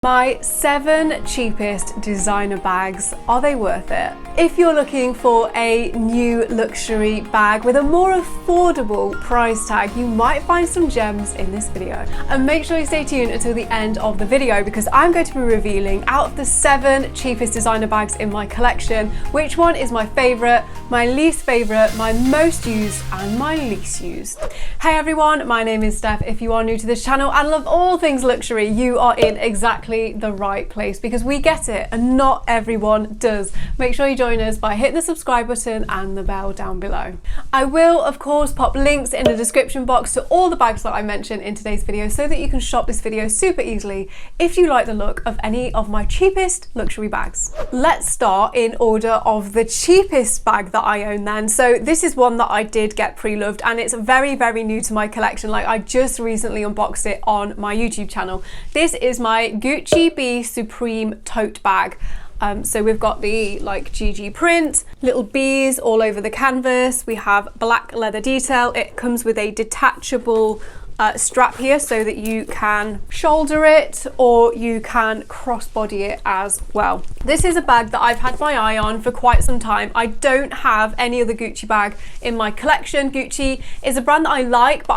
My 7 cheapest designer bags, are they worth it? If you're looking for a new luxury bag with a more affordable price tag, you might find some gems in this video. And make sure you stay tuned until the end of the video because I'm going to be revealing out of the 7 cheapest designer bags in my collection, which one is my favorite, my least favorite, my most used, and my least used. Hey everyone, my name is Steph. If you are new to this channel and love all things luxury, you are in exactly the right place because we get it and not everyone does. Make sure you join us by hitting the subscribe button and the bell down below. I will of course pop links in the description box to all the bags that I mentioned in today's video so that you can shop this video super easily if you like the look of any of my cheapest luxury bags. Let's start in order of the cheapest bag that I own then. So this is one that I did get pre-loved and it's very new to my collection. Like I just recently unboxed it on my YouTube channel. This is my Gucci B Supreme tote bag. So we've got the like GG print, little bees all over the canvas. We have black leather detail. It comes with a detachable strap here so that you can shoulder it or you can crossbody it as well. This is a bag that I've had my eye on for quite some time. I don't have any other Gucci bag in my collection. Gucci is a brand that I like, but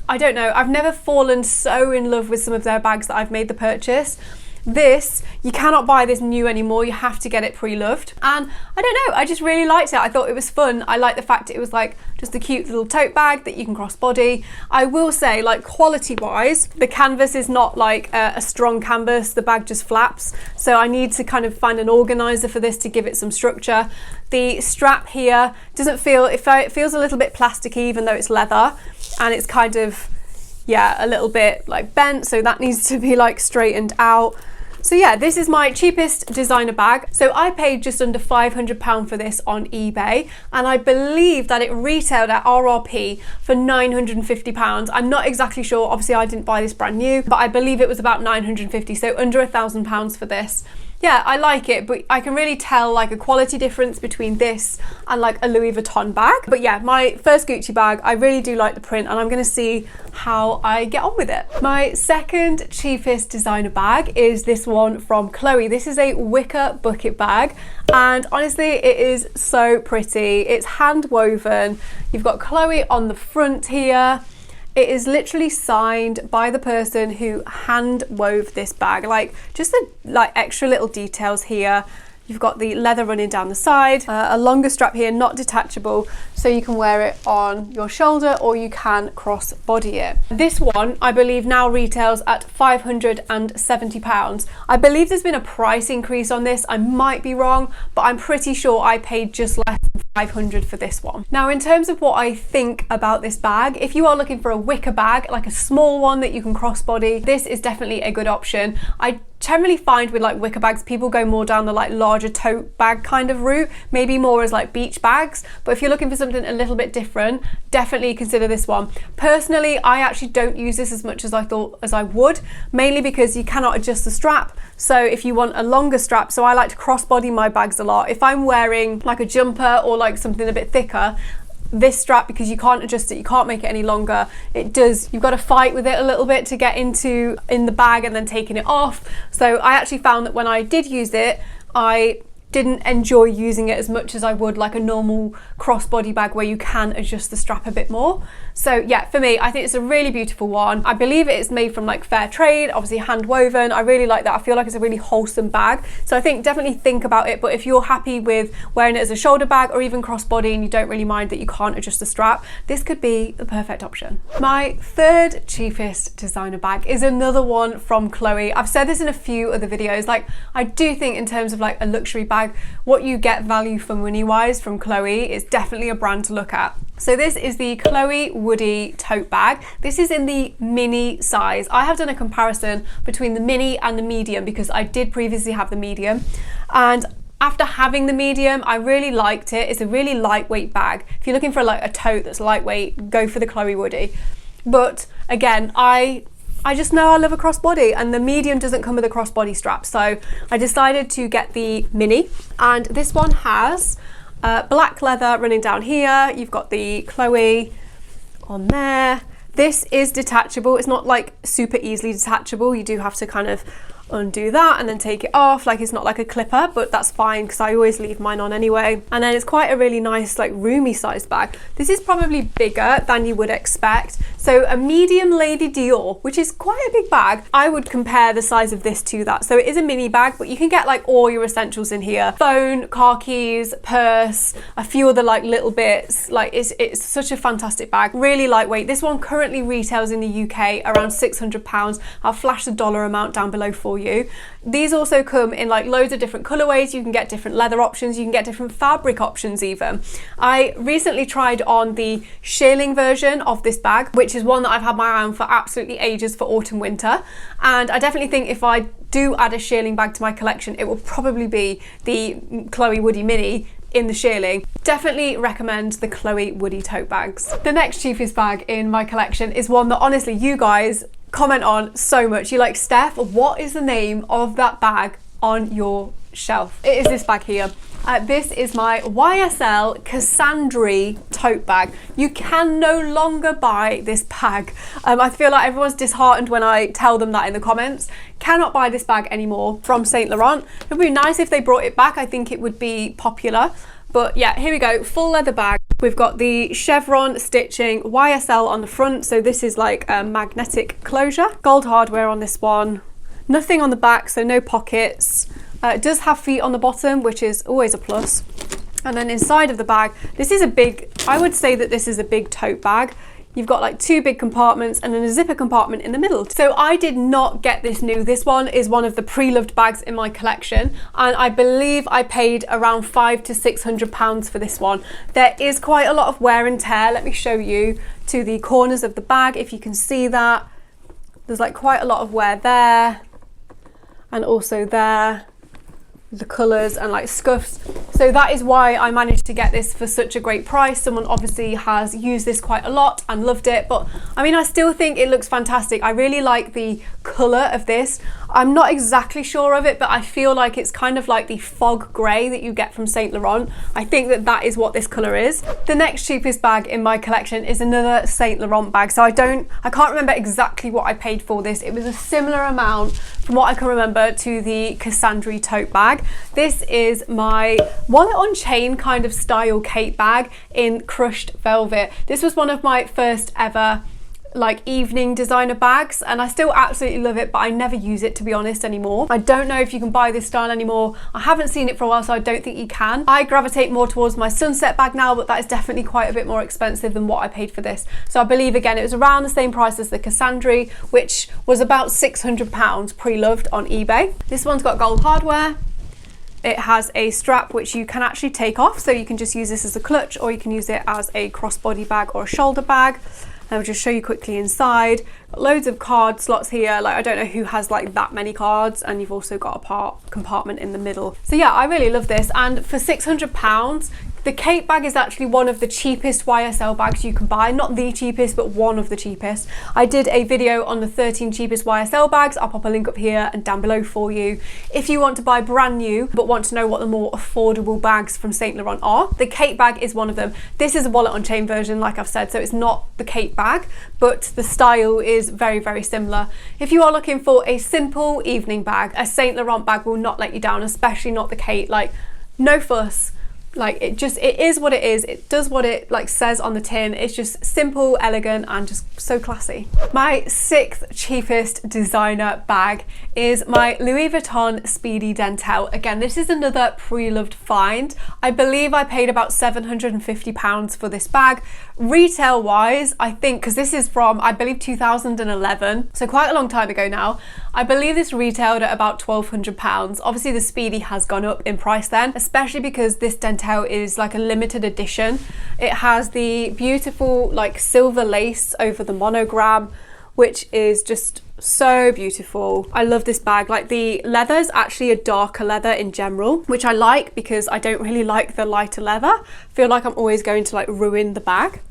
I don't know, I've never fallen so in love with some of their bags that I've made the purchase. This, you cannot buy this new anymore, you have to get it pre-loved. And I don't know, I just really liked it. I thought it was fun. I like the fact it was like just a cute little tote bag that you can crossbody. I will say, like quality wise, the canvas is not like a strong canvas, the bag just flaps. So I need to kind of find an organizer for this to give it some structure. The strap here doesn't feel, it feels a little bit plasticky even though it's leather, and it's kind of, yeah, a little bit like bent, so that needs to be like straightened out. So yeah, this is my cheapest designer bag. So I paid just under £500 for this on eBay, and I believe that it retailed at RRP for £950. I'm not exactly sure, obviously I didn't buy this brand new, but I believe it was about £950, so under £1,000 for this. Yeah, I like it, but I can really tell like a quality difference between this and like a Louis Vuitton bag. But yeah, my first Gucci bag, I really do like the print and I'm gonna see how I get on with it. My second cheapest designer bag is this one from Chloe. This is a Wicker bucket bag and honestly, it is so pretty. It's hand woven. You've got Chloe on the front here. It is literally signed by the person who hand wove this bag. Like just the like extra little details here. You've got the leather running down the side, a longer strap here, not detachable, so you can wear it on your shoulder or you can cross body it. This one, I believe now retails at £570. I believe there's been a price increase on this. I might be wrong, but I'm pretty sure I paid just less than £500 for this one. Now, in terms of what I think about this bag, if you are looking for a wicker bag, like a small one that you can crossbody, this is definitely a good option. I generally find with like wicker bags, people go more down the like larger tote bag kind of route, maybe more as like beach bags. But if you're looking for something a little bit different, definitely consider this one. Personally, I actually don't use this as much as I thought as I would, mainly because you cannot adjust the strap. So if you want a longer strap, so I like to crossbody my bags a lot. If I'm wearing like a jumper or like something a bit thicker, this strap, because you can't adjust it, you can't make it any longer, you've got to fight with it a little bit to get in the bag and then taking it off. So I actually found that when I did use it, I didn't enjoy using it as much as I would like a normal crossbody bag where you can adjust the strap a bit more. So yeah, for me, I think it's a really beautiful one. I believe it's made from like fair trade, obviously hand woven. I really like that. I feel like it's a really wholesome bag. So I think definitely think about it, but if you're happy with wearing it as a shoulder bag or even crossbody and you don't really mind that you can't adjust the strap, this could be the perfect option. My third cheapest designer bag is another one from Chloe. I've said this in a few other videos, like I do think in terms of like a luxury bag, what you get value for money wise from Chloe is definitely a brand to look at. So this is the Chloe Woody tote bag. This is in the mini size. I have done a comparison between the mini and the medium because I did previously have the medium, and after having the medium, I really liked it. It's a really lightweight bag. If you're looking for like a tote that's lightweight, go for the Chloe Woody. But again, I just know I love a crossbody and the medium doesn't come with a crossbody strap. So I decided to get the mini, and this one has black leather running down here. You've got the Chloe on there. This is detachable. It's not like super easily detachable. You do have to kind of undo that and then take it off. Like, it's not like a clipper, but that's fine because I always leave mine on anyway. And then it's quite a really nice, like, roomy sized bag. This is probably bigger than you would expect. So a medium Lady Dior, which is quite a big bag. I would compare the size of this to that. So it is a mini bag, but you can get like all your essentials in here. Phone, car keys, purse, a few other like little bits. Like, it's such a fantastic bag, really lightweight. This one currently retails in the UK around £600. I'll flash the dollar amount down below for you. These also come in like loads of different colorways. You can get different leather options, you can get different fabric options even. I recently tried on the shearling version of this bag, which is one that I've had my eye on for absolutely ages for autumn winter, and I definitely think if I do add a shearling bag to my collection, it will probably be the Chloe Woody Mini in the shearling. Definitely recommend the Chloe Woody tote bags. The next cheapest bag in my collection is one that honestly you guys comment on so much. You're like, Steph, what is the name of that bag on your shelf? It is this bag here. This is my YSL Cassandre Tote bag. You can no longer buy this bag. I feel like everyone's disheartened when I tell them that in the comments. Cannot buy this bag anymore from Saint Laurent. It would be nice if they brought it back. I think it would be popular. But yeah, here we go, full leather bag. We've got the chevron stitching, YSL on the front. So this is like a magnetic closure. Gold hardware on this one. Nothing on the back, so no pockets. It does have feet on the bottom, which is always a plus. And then inside of the bag, this is a big, I would say that this is a big tote bag. You've got like two big compartments and then a zipper compartment in the middle. So I did not get this new. This one is one of the pre-loved bags in my collection. And I believe I paid around £500 to £600 for this one. There is quite a lot of wear and tear. Let me show you to the corners of the bag, if you can see that. There's like quite a lot of wear there and also there. The colours and like scuffs. So that is why I managed to get this for such a great price. Someone obviously has used this quite a lot and loved it, but I mean, I still think it looks fantastic. I really like the colour of this. I'm not exactly sure of it, but I feel like it's kind of like the fog grey that you get from Saint Laurent. I think that that is what this colour is. The next cheapest bag in my collection is another Saint Laurent bag. So I can't remember exactly what I paid for this. It was a similar amount from what I can remember to the Cassandre tote bag. This is my wallet on chain kind of style Kate bag in crushed velvet. This was one of my first ever like evening designer bags and I still absolutely love it, but I never use it, to be honest, anymore. I don't know if you can buy this style anymore. I haven't seen it for a while, so I don't think you can. I gravitate more towards my sunset bag now, but that is definitely quite a bit more expensive than what I paid for this. So I believe again it was around the same price as the Cassandre, which was about £600 pre-loved on eBay. This one's got gold hardware. It has a strap which you can actually take off, so you can just use this as a clutch or you can use it as a crossbody bag or a shoulder bag. I'll just show you quickly inside. Got loads of card slots here. Like, I don't know who has like that many cards, and you've also got a compartment in the middle. So yeah, I really love this. And for £600, the Kate bag is actually one of the cheapest YSL bags you can buy. Not the cheapest, but one of the cheapest. I did a video on the 13 cheapest YSL bags. I'll pop a link up here and down below for you. If you want to buy brand new, but want to know what the more affordable bags from Saint Laurent are, the Kate bag is one of them. This is a wallet on chain version, like I've said, so it's not the Kate bag, but the style is very, very similar. If you are looking for a simple evening bag, a Saint Laurent bag will not let you down, especially not the Kate. Like, no fuss. Like, it is what it is. It does what it like says on the tin. It's just simple, elegant, and just so classy. My 6th cheapest designer bag is my Louis Vuitton Speedy Dentelle. Again, this is another pre-loved find. I believe I paid about £750 for this bag. Retail wise, I think, because this is from, I believe, 2011, so quite a long time ago now, I believe this retailed at about £1,200. Obviously the Speedy has gone up in price then, especially because this Dentelle is like a limited edition. It has the beautiful like silver lace over the monogram, which is just so beautiful. I love this bag. Like, the leather is actually a darker leather in general, which I like because I don't really like the lighter leather. I feel like I'm always going to like ruin the bag.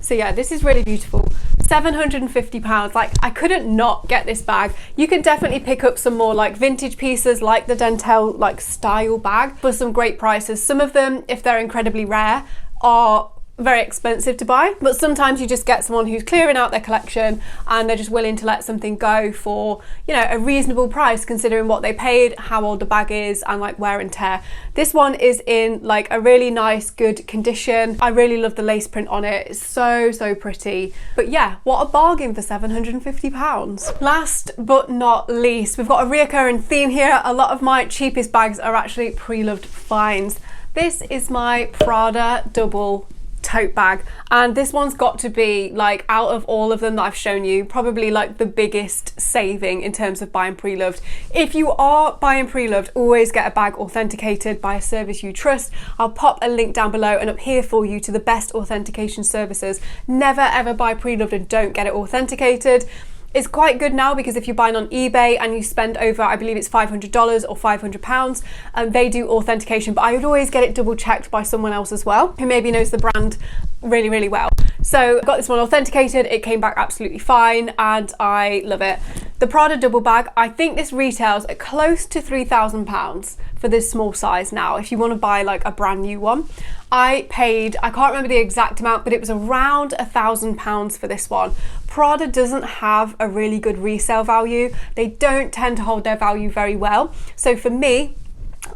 So yeah, this is really beautiful. £750. Like, I couldn't not get this bag. You can definitely pick up some more like vintage pieces like the Dentelle like style bag for some great prices. Some of them, if they're incredibly rare, are very expensive to buy, but sometimes you just get someone who's clearing out their collection and they're just willing to let something go for, you know, a reasonable price considering what they paid, how old the bag is, and like wear and tear. This one is in like a really nice, good condition. I really love the lace print on it. It's so pretty. But yeah, what a bargain for £750. Last but not least, we've got a reoccurring theme here. A lot of my cheapest bags are actually pre-loved finds. This is my Prada double tote bag, and this one's got to be, like, out of all of them that I've shown you, probably like the biggest saving in terms of buying pre-loved. If you are buying pre-loved, always get a bag authenticated by a service you trust. I'll pop a link down below and up here for you to the best authentication services. Never ever buy pre-loved and don't get it authenticated. It's quite good now because if you're buying on eBay and you spend over, I believe it's $500 or £500, they do authentication, but I would always get it double checked by someone else as well, who maybe knows the brand really well. So I got this one authenticated, it came back absolutely fine, and I love it. The Prada double bag, I think this retails at close to £3,000 for this small size now, if you want to buy like a brand new one. I paid, I can't remember the exact amount, but it was around £1,000 for this one. Prada doesn't have a really good resale value. They don't tend to hold their value very well. So for me,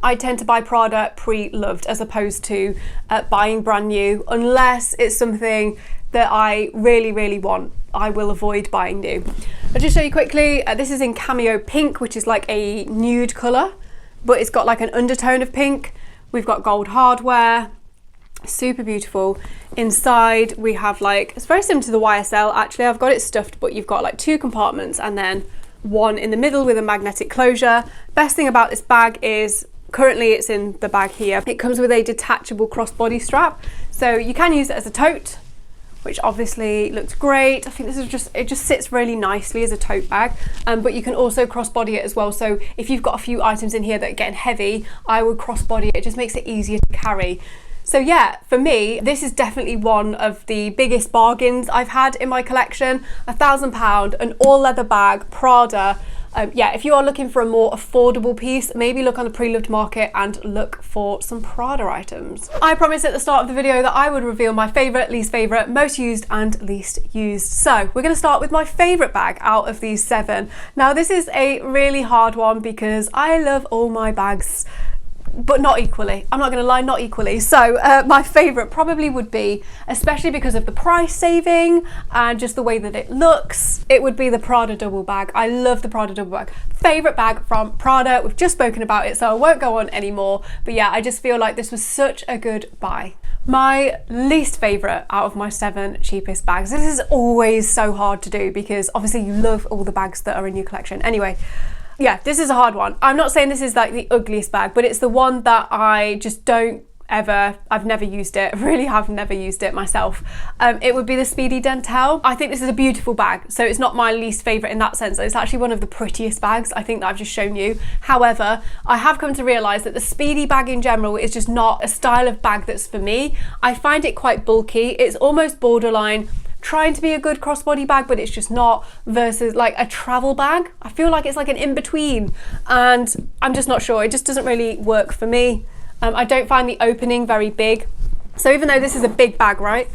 I tend to buy Prada pre-loved as opposed to buying brand new, unless it's something that I really want. I will avoid buying new. I'll just show you quickly. This is in Cameo Pink, which is like a nude colour, but it's got like an undertone of pink. We've got gold hardware. Super beautiful. Inside we have, like, it's very similar to the YSL actually. I've got it stuffed, but you've got like 2 compartments and then one in the middle with a magnetic closure. Best thing about this bag is currently it's in the bag here. It comes with a detachable crossbody strap, so you can use it as a tote, which obviously looks great. I think this is just, it just sits really nicely as a tote bag, but you can also crossbody it as well. So if you've got a few items in here that are getting heavy, I would crossbody it. It just makes it easier to carry. So yeah, for me, this is definitely one of the biggest bargains I've had in my collection. £1,000, an all leather bag, Prada. Yeah, if you are looking for a more affordable piece, maybe look on the pre-loved market and look for some Prada items. I promised at the start of the video that I would reveal my favourite, least favourite, most used and least used. So we're going to start with my favourite bag out of these 7. Now this is a really hard one because I love all my bags, but not equally. I'm not going to lie, not equally. So my favourite probably would be, especially because of the price saving and just the way that it looks, it would be the Prada double bag. I love the Prada double bag. Favourite bag from Prada. We've just spoken about it, so I won't go on anymore. But yeah, I just feel like this was such a good buy. My least favourite out of my 7 cheapest bags. This is always so hard to do because obviously you love all the bags that are in your collection. Anyway, yeah, this is a hard one. I'm not saying this is like the ugliest bag, but it's the one that I just don't ever, I've never used it, really have never used it myself. It would be the Speedy Dentelle. I think this is a beautiful bag, so it's not my least favourite in that sense. It's actually one of the prettiest bags I think that I've just shown you. However, I have come to realise that the Speedy bag in general is just not a style of bag that's for me. I find it quite bulky. It's almost borderline trying to be a good crossbody bag, but it's just not, versus like a travel bag. I feel like it's like an in-between, and I'm just not sure. It just doesn't really work for me. I don't find the opening very big. So even though this is a big bag, right,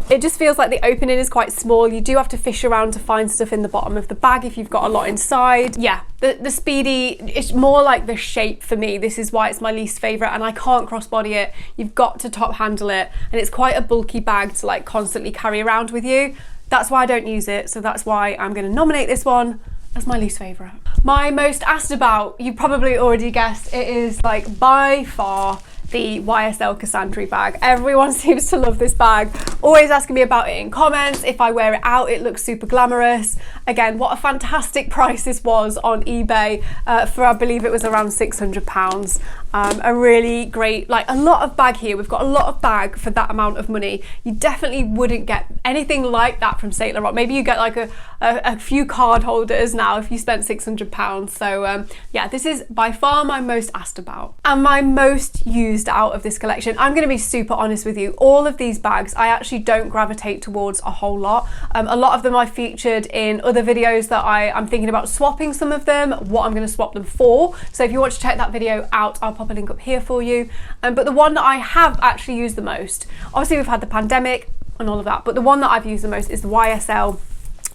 it just feels like the opening is quite small. You do have to fish around to find stuff in the bottom of the bag if you've got a lot inside. Yeah, the Speedy, it's more like the shape for me. This is why it's my least favourite, and I can't crossbody it. You've got to top handle it, and it's quite a bulky bag to like constantly carry around with you. That's why I don't use it, so that's why I'm going to nominate this one as my least favourite. My most asked about, you probably already guessed, it is like by far the YSL Cassandre bag. Everyone seems to love this bag, always asking me about it in comments. If I wear it out, it looks super glamorous. Again, what a fantastic price this was on eBay for, I believe it was around £600. A really great, like a lot of bag here. We've got a lot of bag for that amount of money. You definitely wouldn't get anything like that from Saint Laurent. Maybe you get like a few card holders now if you spent £600. So yeah, this is by far my most asked about and my most used out of this collection. I'm going to be super honest with you, all of these bags I actually don't gravitate towards a whole lot. A lot of them I featured in other videos that I'm thinking about swapping some of them, what I'm going to swap them for. So if you want to check that video out, I'll pop a link up here for you. But the one that I have actually used the most, obviously we've had the pandemic and all of that, but the one that I've used the most is the YSL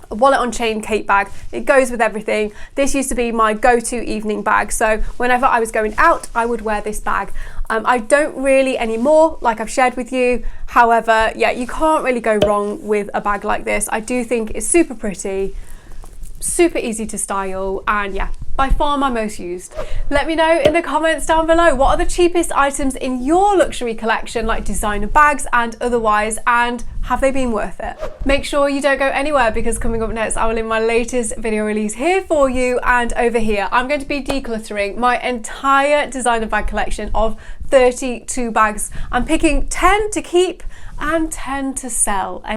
wallet on chain Kate bag. It goes with everything. This used to be my go-to evening bag, so whenever I was going out I would wear this bag. I don't really anymore, like I've shared with you. However, yeah, you can't really go wrong with a bag like this. I do think it's super pretty, super easy to style, and yeah, by far my most used. Let me know in the comments down below, what are the cheapest items in your luxury collection, like designer bags and otherwise, and have they been worth it? Make sure you don't go anywhere, because coming up next I will link my latest video release here for you, and over here I'm going to be decluttering my entire designer bag collection of 32 bags. I'm picking 10 to keep and 10 to sell.